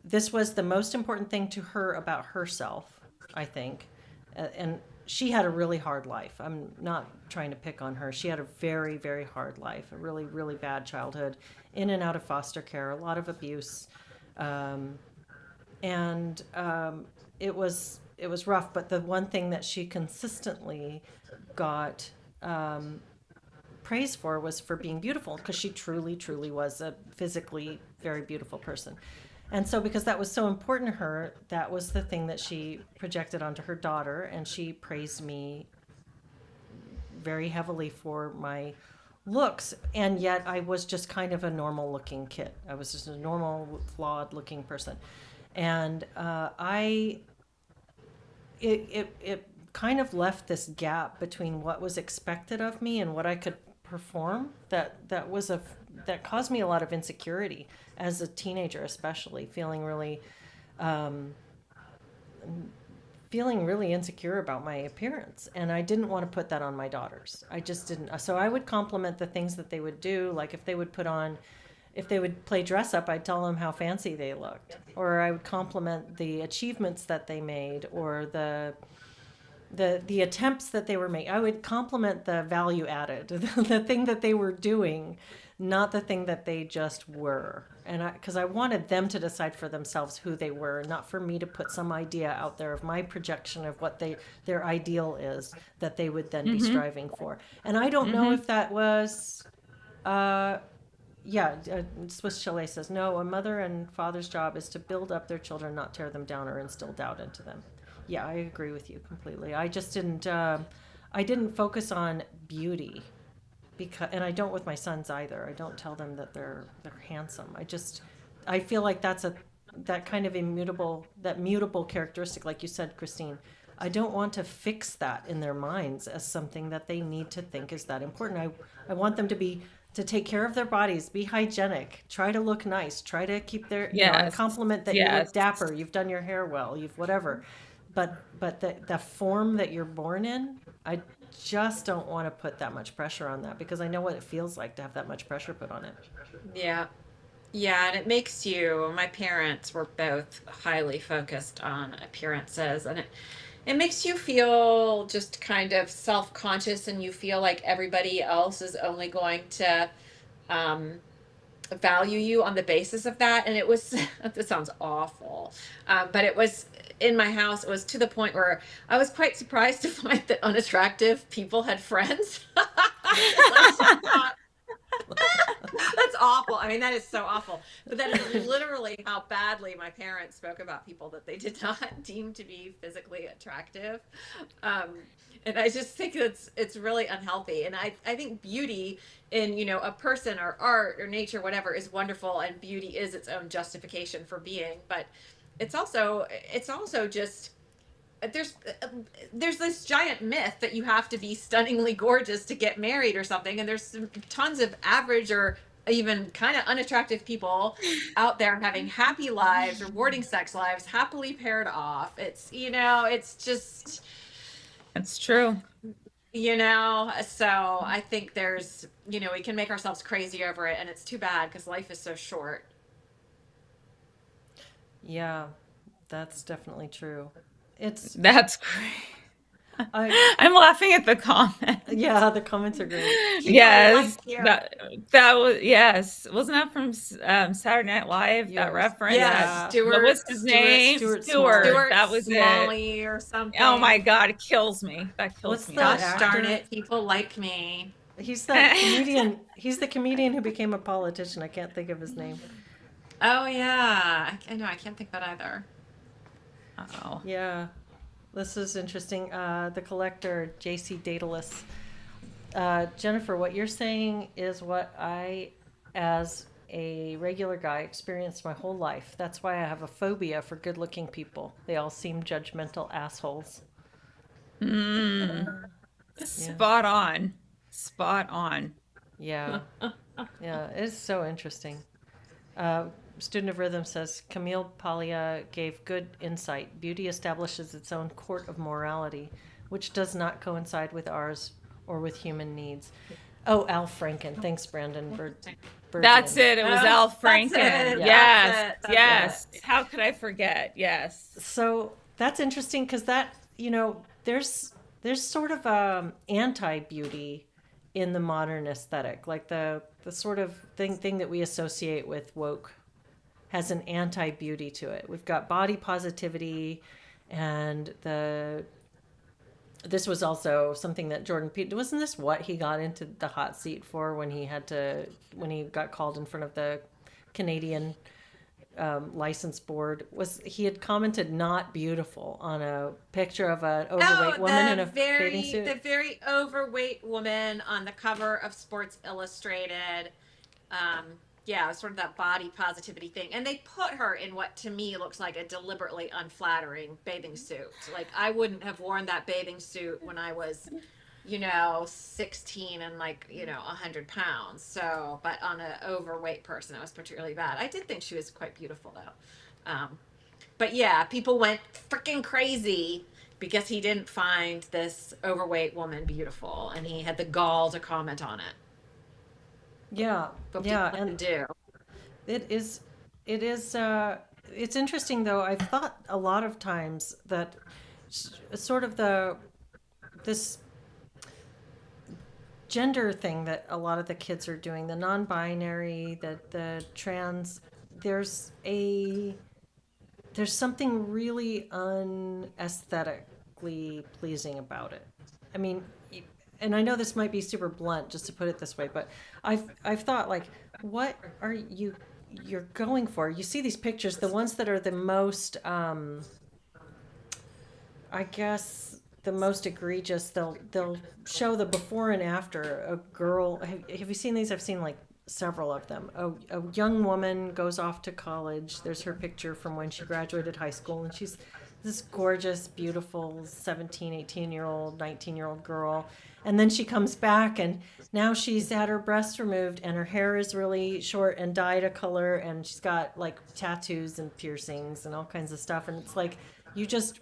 this was the most important thing to her about herself, I think. And she had a really hard life. I'm not trying to pick on her. She had a very, very hard life, a really, really bad childhood, in and out of foster care, a lot of abuse. Um, and it was rough. But the one thing that she consistently got praise for was for being beautiful because she truly, truly was a physically very beautiful person. And so, because that was so important to her, that was the thing that she projected onto her daughter, and she praised me very heavily for my looks. And yet, I was just kind of a normal looking kid. I was just a normal, flawed looking person. And it kind of left this gap between what was expected of me and what I could perform. That caused me a lot of insecurity as a teenager, especially um, feeling really insecure about my appearance. And I didn't want to put that on my daughters. I just didn't. So I would compliment the things that they would do, like if they would play dress up, I'd tell them how fancy they looked, or I would compliment the achievements that they made, or the attempts that they were making. I would compliment the value added, the thing that they were doing, not the thing that they just were. And because I wanted them to decide for themselves who they were, not for me to put some idea out there of my projection of what their ideal is that they would then be striving for. And I don't know if that was. Yeah, Swiss Chalet says, no, a mother and father's job is to build up their children, not tear them down or instill doubt into them. Yeah, I agree with you completely. I didn't focus on beauty and I don't with my sons either. I don't tell them that they're handsome. I feel like that kind of mutable characteristic, like you said, Christine. I don't want to fix that in their minds as something that they need to think is that important. I want them to take care of their bodies, be hygienic, try to look nice, try to keep I Yes. compliment that you Yes. look dapper, you've done your hair well, you've whatever. But the form that you're born in, I just don't want to put that much pressure on that because I know what it feels like to have that much pressure put on it. Yeah. Yeah, and it makes my parents were both highly focused on appearances, and it makes you feel just kind of self-conscious, and you feel like everybody else is only going to um, value you on the basis of that. And it was, this sounds awful, but it was in my house, it was to the point where I was quite surprised to find that unattractive people had friends. I just thought, that's awful. I mean, that is so awful. But that is literally how badly my parents spoke about people that they did not deem to be physically attractive. Um, and I just think it's really unhealthy. And I think beauty in, a person or art or nature, whatever, is wonderful, and beauty is its own justification for being. But it's also just there's there's this giant myth that you have to be stunningly gorgeous to get married or something, and there's tons of average or even kind of unattractive people out there having happy lives, rewarding sex lives, happily paired off. It's, it's just, It's true. so I think there's, we can make ourselves crazy over it, and it's too bad because life is so short. Yeah, that's definitely true. It's That's great. I I'm laughing at the comment. yeah, the comments are great. Oh, Yes, thank you. that was yes. Wasn't that from Saturday Night Live? That Yours. reference? That Yeah. what Stuart, was his Stuart, name? Stuart Stewart. Smalley. Stuart That was it. Smalley or Oh my something. God, it kills me. That kills What's me the every Gosh darn time. actor? it, people like me. He's that comedian. He's the comedian who became a politician. I can't think of his name. Oh yeah, I know. I can't think that either. Oh, Yeah, this is interesting. The collector, J.C. Daedalus. Jennifer, what you're saying is what I, as a regular guy, experienced my whole life. That's why I have a phobia for good-looking people. They all seem judgmental assholes. mm, Yeah, spot on, spot on. yeah, yeah. It's so interesting. Uh, Student of Rhythm says Camille Paglia gave good insight. Beauty establishes its own court of morality, which does not coincide with ours or with human needs. Oh, Al Franken. Thanks, Brandon That's Bergman. it. It was Oh, Al that's Franken. it. Yeah, That's Yes, it. That's yeah. yes. it. How could I forget? Yes. So that's interesting because that there's sort of anti beauty in the modern aesthetic, like the sort of thing that we associate with woke has an anti beauty to it. We've got body positivity, and this was also something that Jordan Peterson, wasn't this what he got into the hot seat for when he got called in front of the Canadian license board, was he had commented not beautiful on a picture of an Oh, overweight woman in a bathing the suit. very overweight woman on the cover of Sports Illustrated. Um, yeah, sort of that body positivity thing. And they put her in what to me looks like a deliberately unflattering bathing suit. Like I wouldn't have worn that bathing suit when I was, 16 and like, 100 pounds. So, but on an overweight person, it was particularly bad. I did think she was quite beautiful though. But yeah, people went freaking crazy because he didn't find this overweight woman beautiful and he had the gall to comment on it. Yeah, What people yeah, like to and do. it is, it is, it's interesting though. I've thought a lot of times that sort of this gender thing that a lot of the kids are doing, the non-binary, the trans, there's a there's something really unesthetically pleasing about it. I mean, and I know this might be super blunt just to put it this way, but I've thought like, what are you're going for? You see these pictures, the ones that are the most I guess the most egregious, they'll show the before and after a girl. Have you seen these? I've seen like several of them. A young woman goes off to college. There's her picture from when she graduated high school, and she's this gorgeous, beautiful 17, 18-year-old, 19-year-old girl. And then she comes back, and now she's had her breast removed, and her hair is really short and dyed a color, and she's got like tattoos and piercings and all kinds of stuff. And it's like, you just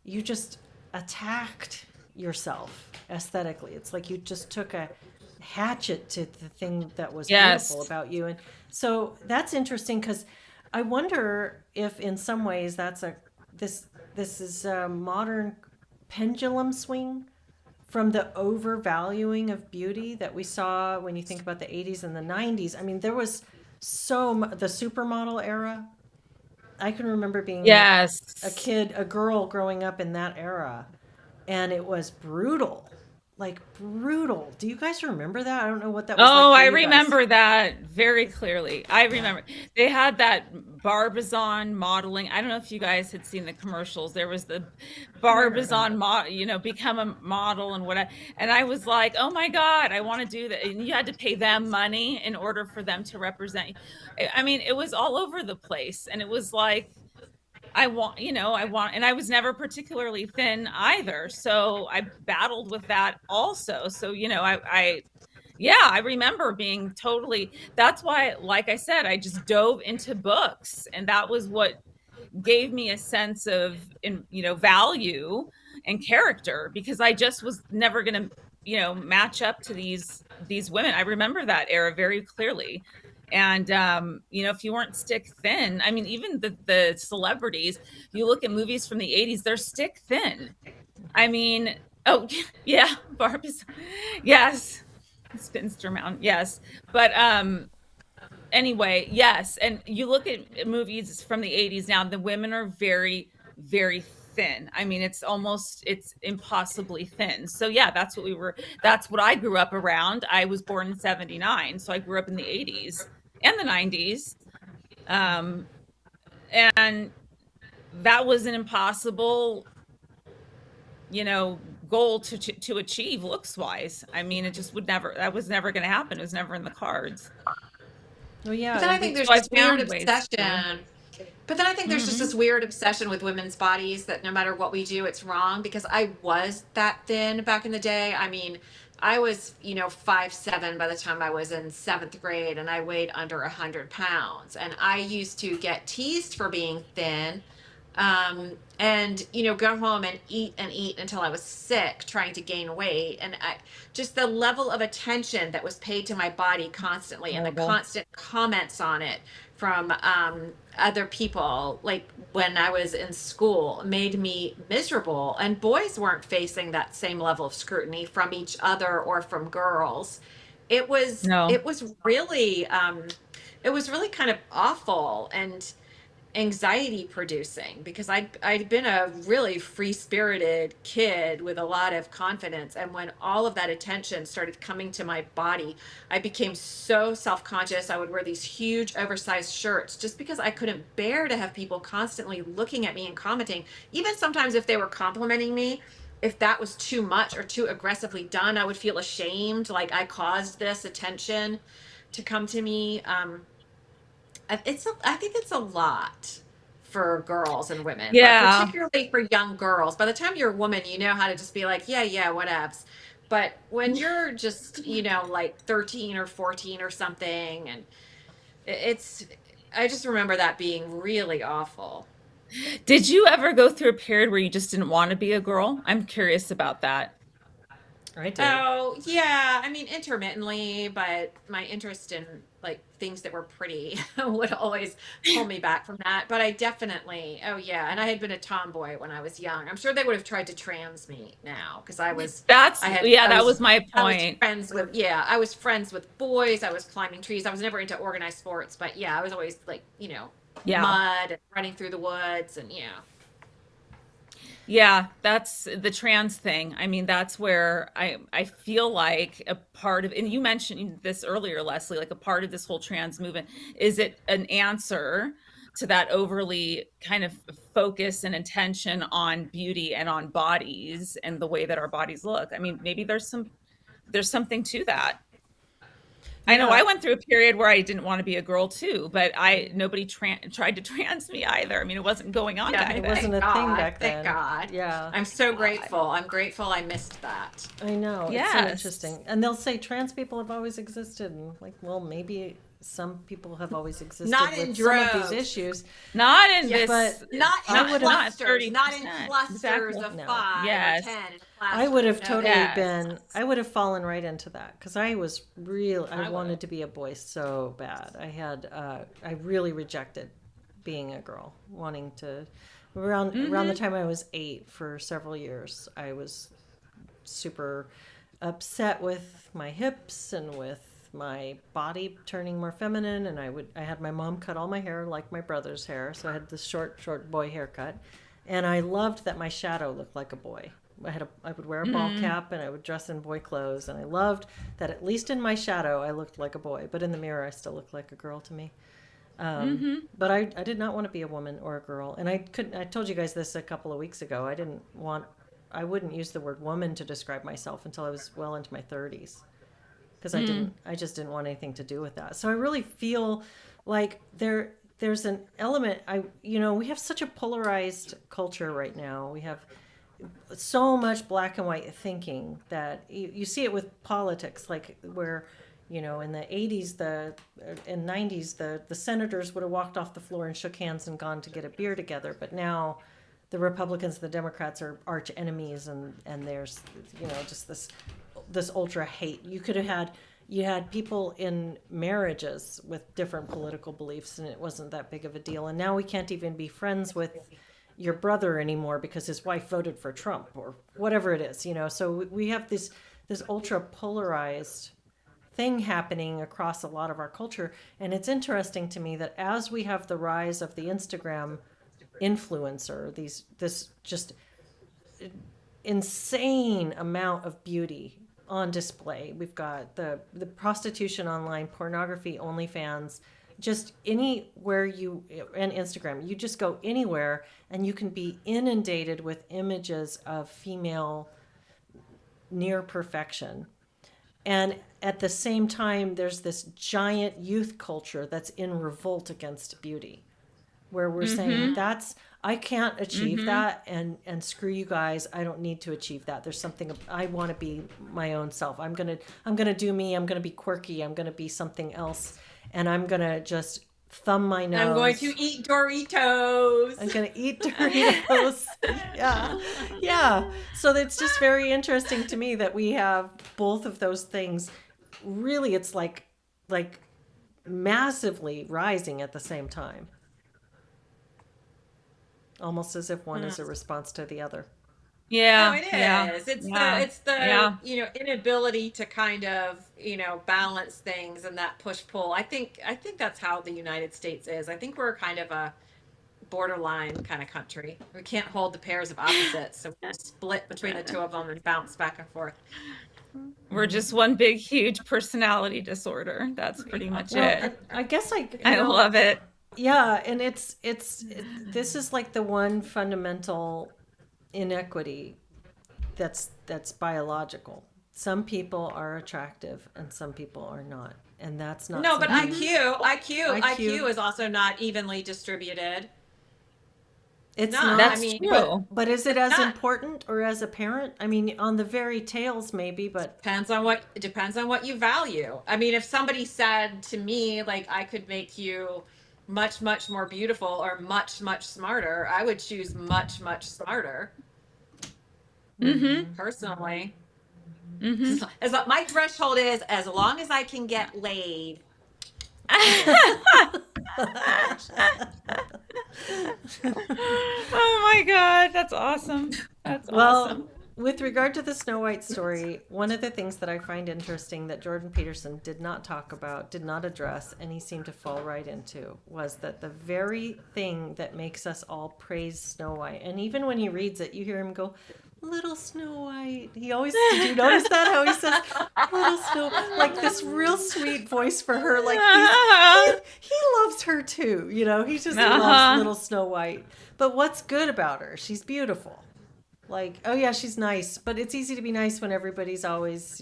you just attacked yourself aesthetically. It's like you just took a hatchet to the thing that was beautiful Yes. about you. And so that's interesting because I wonder if in some ways this is a modern pendulum swing from the overvaluing of beauty that we saw when you think about the 80s and the 90s. I mean, there was the supermodel era. I can remember being a Yes. kid, a girl growing up in that era, and it was brutal. Like brutal. Do you guys remember that? I don't know what that was like Oh, for I you guys. remember that very clearly. I Yeah. remember they had that Barbizon modeling. I don't know if you guys had seen the commercials. There was the I remember. Barbizon become a model and what. And I was like, oh my God, I want to do that. And you had to pay them money in order for them to represent you. I mean, it was all over the place. And it was like, and I was never particularly thin either. So I battled with that also. So, Yeah, I remember being totally, that's why, like I said, I just dove into books, and that was what gave me a sense of, value and character, because I just was never going to, match up to these women. I remember that era very clearly. And if you weren't stick thin, I mean, even the celebrities, you look at movies from the 80s, they're stick thin. I mean, oh yeah, Barb's, yes, Spinster Mountain, yes. But anyway, yes, and you look at movies from the 80s now, the women are very, very thin. I mean, it's impossibly thin. So yeah, that's what I grew up around. I was born in 79, so I grew up in the 80s and the 90s. Um, and that was an impossible, goal to achieve looks wise. I mean, it just would never, that was never going to happen. It was never in the cards. Well, But yeah, then I and think we there's So I this weird found ways to. obsession. But then I think there's just Mhm. this weird obsession with women's bodies that no matter what we do, it's wrong. Because I was that thin back in the day. I mean, I was, 5'7" by the time I was in seventh grade, and I weighed under 100 pounds. And I used to get teased for being thin, and go home and eat until I was sick, trying to gain weight. And just the level of attention that was paid to my body constantly, and the horrible. constant comments on it from other people, like when I was in school, made me miserable. And boys weren't facing that same level of scrutiny from each other or from girls. It was No. it was really it was really kind of awful and anxiety producing, because I'd been a really free spirited kid with a lot of confidence, and when all of that attention started coming to my body, I became so self-conscious. I would wear these huge oversized shirts just because I couldn't bear to have people constantly looking at me and commenting. Even sometimes if they were complimenting me, if that was too much or too aggressively done, I would feel ashamed, like I caused this attention to come to me. I think it's a lot for girls and women, but Yeah. particularly for young girls. By the time you're a woman, you know how to just be like, yeah, yeah, whatevs. But when you're just, like 13 or 14 or something, and it's, I just remember that being really awful. Did you ever go through a period where you just didn't want to be a girl? I'm curious about that. I did. Oh, yeah. I mean, intermittently, but my interest in like things that were pretty would always pull me back from that. But I definitely, oh yeah. And I had been a tomboy when I was young. I'm sure they would have tried to trans me now, because Yeah, that was my I was point. friends with, yeah, I was friends with boys. I was climbing trees. I was never into organized sports, but yeah, I was always like, Yeah. mud and running through the woods, and yeah. Yeah, that's the trans thing. I mean, that's where I feel like a part of, and you mentioned this earlier, Leslie, like a part of this whole trans movement, is it an answer to that overly kind of focus and attention on beauty and on bodies and the way that our bodies look? I mean, maybe there's something to that. I know I Yeah. went through a period where I didn't want to be a girl too, but nobody tried to trans me either. I mean, it wasn't going on Yeah, back It wasn't then. thank a thing God. back Thank then. God. Yeah. I'm so God. grateful. I'm grateful I missed that. I know. It's so Yes. interesting. And they'll say trans people have always existed. And like, well, maybe some people have always Not existed in with some of these droves. issues, Not in Yes. this, but Not in I not would have, not clusters, not in 30%. clusters Exactly. of no. 5 or 10 Yes. in a I would classroom. have No totally way. Yes. been, I would have fallen right into that because I was real, I I would have. wanted to be a boy so bad. I really rejected being a girl, wanting to, around the Mhm. time I was 8 for several years, I was super upset with my hips and with my body turning more feminine, and I had my mom cut all my hair like my brother's hair, so I had this short boy haircut, and I loved that my shadow looked like a boy. I would wear a ball Mhm. cap and I would dress in boy clothes, and I loved that at least in my shadow I looked like a boy, but in the mirror I still looked like a girl to me. Mhm. But I did not want to be a woman or a girl. And I told you guys this a couple of weeks ago. I wouldn't use the word woman to describe myself until I was well into my 30s because Mm. I just didn't want anything to do with that. So I really feel like there's an element, we have such a polarized culture right now. We have so much black and white thinking that you see it with politics, like where, in the 80s, in 90s, the senators would have walked off the floor and shook hands and gone to get a beer together. But now the Republicans and the Democrats are arch enemies, and there's, just this ultra hate. You had people in marriages with different political beliefs, and it wasn't that big of a deal. And now we can't even be friends with your brother anymore because his wife voted for Trump or whatever it is. So we have this ultra polarized thing happening across a lot of our culture. And it's interesting to me that as we have the rise of the Instagram influencer, this just insane amount of beauty on display. We've got the prostitution online, pornography, OnlyFans, just anywhere and Instagram, you just go anywhere and you can be inundated with images of female near perfection. And at the same time, there's this giant youth culture that's in revolt against beauty, where we're saying I can't achieve that, and screw you guys, I don't need to achieve that. There's something, I want to be my own self. I'm gonna do me. I'm gonna be quirky. I'm gonna be something else, and I'm gonna just thumb my nose. I'm going to eat Doritos. I'm gonna eat Doritos. Yeah. So it's just very interesting to me that we have both of those things. Really, it's like massively rising at the same time. Almost as if one is a response to the other. Yeah. No, it is. Yeah. It's Yeah. the inability to kind of, balance things and that push pull. I think that's how the United States is. I think we're kind of a borderline kind of country. We can't hold the pairs of opposites, so we split between the two of them and bounce back and forth. We're just one big, huge personality disorder. That's pretty much it. I guess I love it. Yeah, and it's this is like the one fundamental inequity that's biological. Some people are attractive and some people are not, and that's not. No, but something- IQ is also not evenly distributed. It's No, not. That's I mean, true. But is it as not. important or as a parent? I mean, on the very tails, maybe, but Depends on what you value. I mean, if somebody said to me, like, I could make you much, much more beautiful or much, much smarter, I would choose much, much smarter. Personally. As my threshold is, as long as I can get laid. Oh my God, that's awesome. That's awesome. With regard to the Snow White story, one of the things that I find interesting that Jordan Peterson did not talk about, did not address, and he seemed to fall right into, was that the very thing that makes us all praise Snow White, and even when he reads it, you hear him go, "Little Snow White." He always, did you notice that? How he says, "Little Snow," like this real sweet voice for her. Like he loves her too. He just loves little Snow White. But what's good about her? She's beautiful. Like, oh yeah, she's nice, but it's easy to be nice when everybody's always,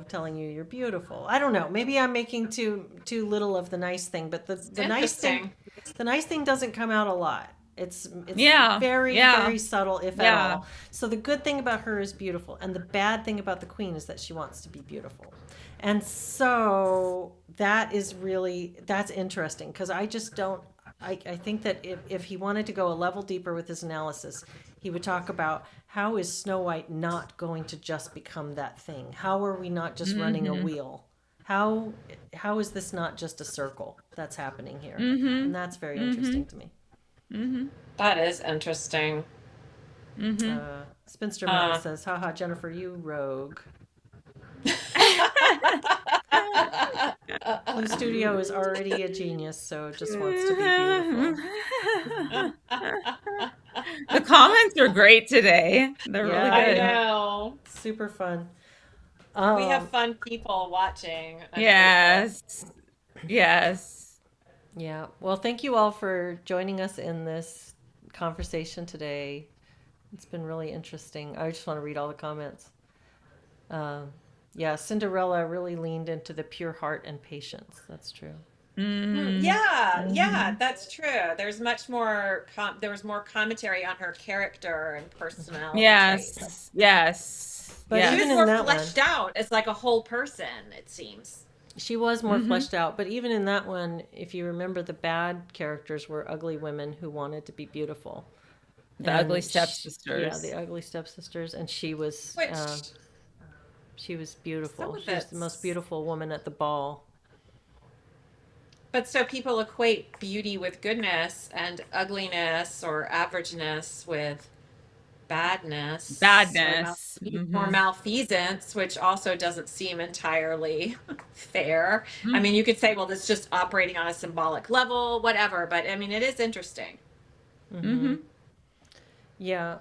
telling you you're beautiful. I don't know. Maybe I'm making too little of the nice thing, but the nice thing doesn't come out a lot. It's very, very subtle, if at all. So the good thing about her is beautiful, and the bad thing about the queen is that she wants to be beautiful. And so that's interesting, because I just don't. I think that if he wanted to go a level deeper with his analysis, he would talk about how is Snow White not going to just become that thing? How are we not just running a wheel? How is this not just a circle that's happening here? And that's very interesting to me. That is interesting. Spinster Mama says, "Haha, Jennifer, you rogue." Blue Studio is already a genius, so just wants to be beautiful. The comments are great today. They're really I good. know. Super fun. We have fun people watching. Yes. Yes. Yeah. Well, thank you all for joining us in this conversation today. It's been really interesting. I just want to read all the comments. Yeah, Cinderella really leaned into the pure heart and patience. That's true. Mm, Yeah, yeah, mhm. that's true. There's much more there was more commentary on her character and personality traits. Yes, yes, But She was even yes. in more that one, fleshed out as like a whole person, it seems. she was more Hmm. fleshed out. But even in that one, if you remember, the bad characters were ugly women who wanted to be beautiful. The ugly And yeah, the stepsisters. ugly stepsisters, and Which she was some beautiful. of She was the most it's beautiful woman at the ball. but so people equate beauty with goodness and ugliness or averageness with badness or Badness. or Hmm. malfeasance, which also doesn't seem entirely fair. I mean, you could say, well, that's just operating on a symbolic level, whatever, but I mean, it is interesting. Mm-hmm. Yeah,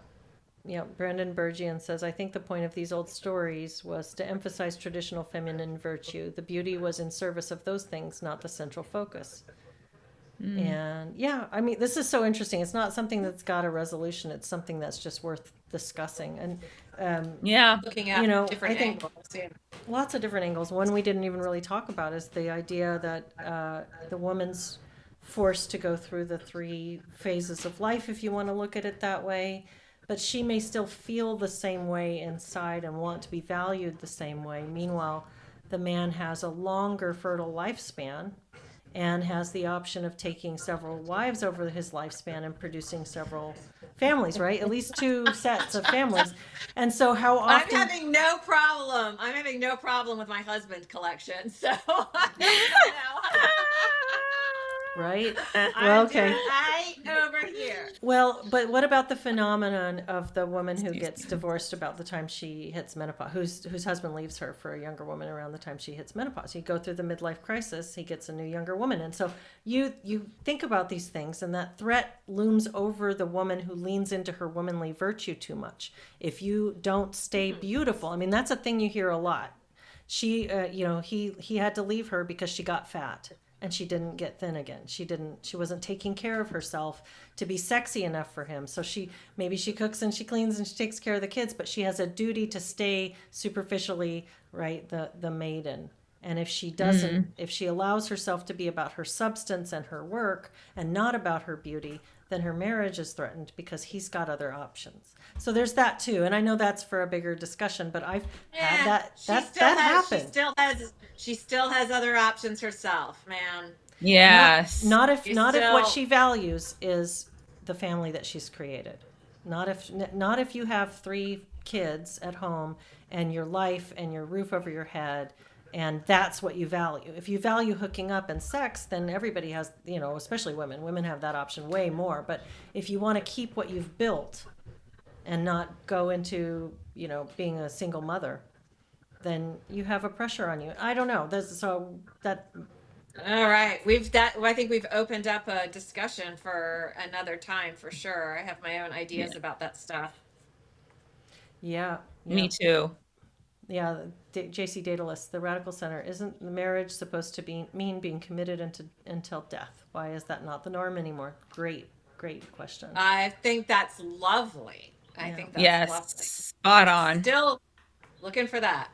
yeah. Brandon Bergian says, I think the point of these old stories was to emphasize traditional feminine virtue. The beauty was in service of those things, not the central focus. Mm. And yeah, I mean, this is so interesting. It's not something that's got a resolution. It's something that's just worth discussing. And, Yeah. Looking you at know, I different think angles. Yeah. lots of different angles. One we didn't even really talk about is the idea that the woman's forced to go through the three phases of life, if you want to look at it that way. But she may still feel the same way inside and want to be valued the same way. Meanwhile, the man has a longer fertile lifespan and has the option of taking several wives over his lifespan and producing several families, right? At least two sets of families. And so, how I'm often, having no problem. I'm having no problem with my husband collection. So I don't know. right? Well, I'm doing okay. right over here. Well, but what about the phenomenon of the woman who Excuse gets me. divorced about the time she hits menopause, whose husband leaves her for a younger woman around the time she hits menopause? You go through the midlife crisis, he gets a new younger woman, and so you think about these things, and that threat looms over the woman who leans into her womanly virtue too much. If you don't stay beautiful, I mean, that's a thing you hear a lot. He had to leave her because she got fat and she didn't get thin again. She wasn't taking care of herself to be sexy enough for him. So maybe she cooks and she cleans and she takes care of the kids, but she has a duty to stay superficially, right, the maiden. And if she doesn't, Mm. if she allows herself to be about her substance and her work and not about her beauty, then her marriage is threatened because he's got other options. So there's that too. And I know that's for a bigger discussion, but I've had Yeah, that happen. she still has other options herself, man. Not Yes. She not if what still she values is the family that she's created. Not if you have three kids at home and your life and your roof over your head and that's what you value. If you value hooking up and sex, then everybody has, especially women. Women have that option way more. But if you want to keep what you've built and not go into, being a single mother, then you have a pressure on you. I don't know. So that All right. We've that I think we've opened up a discussion for another time for sure. I have my own Yeah. ideas about that stuff. yeah, yeah. Me too. Yeah, J.C. Daedalus, the Radical Center. Isn't the marriage supposed to mean being committed until death? Why is that not the norm anymore? Great, great question. I think that's lovely. I Yeah. think that's Yes. lovely. Spot on. Still looking for that.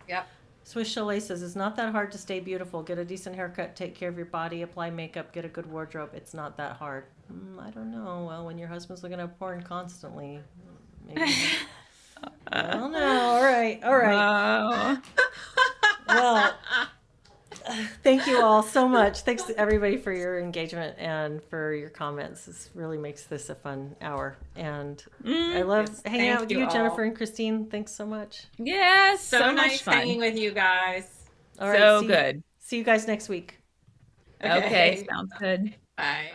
Yep. Swiss Chalet says it's not that hard to stay beautiful. Get a decent haircut, take care of your body, apply makeup, get a good wardrobe. It's not that hard. I don't know. Well, when your husband's looking at porn constantly, maybe. I don't know. All right, all right. Oh, Well, thank you all so much. Thanks to everybody for your engagement and for your comments. This really makes this a fun hour. And I love Yes, hanging out thank with you you, all. Jennifer and Christine. Thanks so much. yes. So So much nice hanging fun. with you guys. All right, So good. see you guys next week. Okay. Okay. Sounds good. Bye.